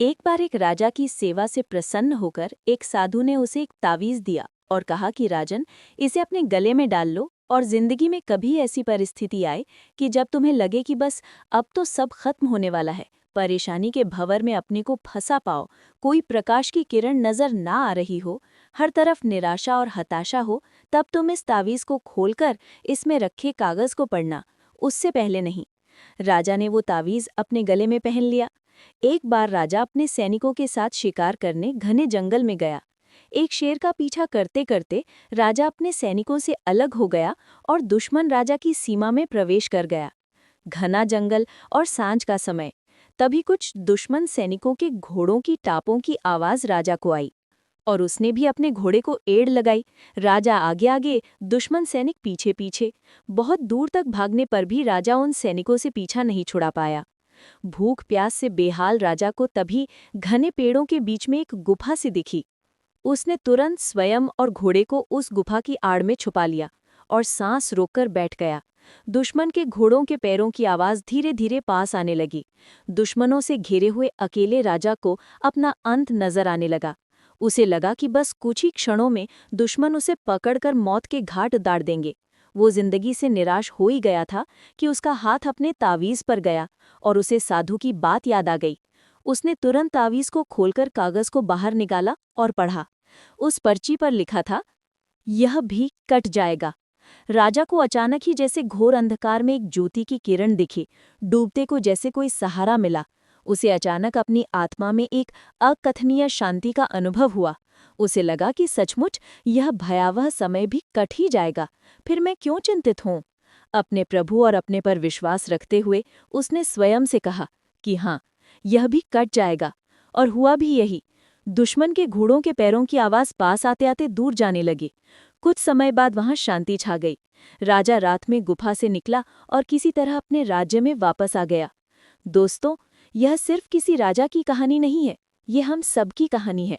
एक बार एक राजा की सेवा से प्रसन्न होकर एक साधु ने उसे एक तावीज दिया और कहा कि राजन, इसे अपने गले में डाल लो और जिंदगी में कभी ऐसी परिस्थिति आए कि जब तुम्हें लगे कि बस अब तो सब खत्म होने वाला है, परेशानी के भंवर में अपने को फंसा पाओ, कोई प्रकाश की किरण नजर ना आ रही हो, हर तरफ निराशा और हताशा हो, तब तुम इस तावीज को खोलकर इसमें रखे कागज को पढ़ना, उससे पहले नहीं। राजा ने वो तावीज अपने गले में पहन लिया। एक बार राजा अपने सैनिकों के साथ शिकार करने घने जंगल में गया। एक शेर का पीछा करते करते राजा अपने सैनिकों से अलग हो गया और दुश्मन राजा की सीमा में प्रवेश कर गया। घना जंगल और सांझ का समय। तभी कुछ दुश्मन सैनिकों के घोड़ों की टापों की आवाज राजा को आई और उसने भी अपने घोड़े को एड़ लगाई। राजा आगे आगे, दुश्मन सैनिक पीछे पीछे। बहुत दूर तक भागने पर भी राजा उन सैनिकों से पीछा नहीं छुड़ा पाया। भूख प्यास से बेहाल राजा को तभी घने पेड़ों के बीच में एक गुफा सी दिखी। उसने तुरंत स्वयं और घोड़े को उस गुफा की आड़ में छुपा लिया और सांस रोककर बैठ गया। दुश्मन के घोड़ों के पैरों की आवाज धीरे धीरे पास आने लगी। दुश्मनों से घिरे हुए अकेले राजा को अपना अंत नजर आने लगा। उसे लगा कि बस कुछ ही क्षणों में दुश्मन उसे पकड़कर मौत के घाट उतार देंगे। वो जिंदगी से निराश हो ही गया था कि उसका हाथ अपने तावीज पर गया और उसे साधु की बात याद आ गई। उसने तुरंत तावीज को खोलकर कागज को बाहर निकाला और पढ़ा। उस पर्ची पर लिखा था, यह भी कट जाएगा। राजा को अचानक ही जैसे घोर अंधकार में एक ज्योति की किरण दिखी, डूबते को जैसे कोई सहारा मिला। उसे अचानक अपनी आत्मा में एक अकथनीय शांति का अनुभव हुआ। उसे लगा कि सचमुच यह भयावह समय भी कट ही जाएगा, फिर मैं क्यों चिंतित हूँ। अपने प्रभु और अपने पर विश्वास रखते हुए उसने स्वयं से कहा कि हाँ, यह भी कट जाएगा। और हुआ भी यही। दुश्मन के घोड़ों के पैरों की आवाज पास आते आते दूर जाने लगी। कुछ समय बाद वहां शांति छा गई। राजा रात में गुफा से निकला और किसी तरह अपने राज्य में वापस आ गया। दोस्तों, यह सिर्फ किसी राजा की कहानी नहीं है, ये हम सबकी कहानी है।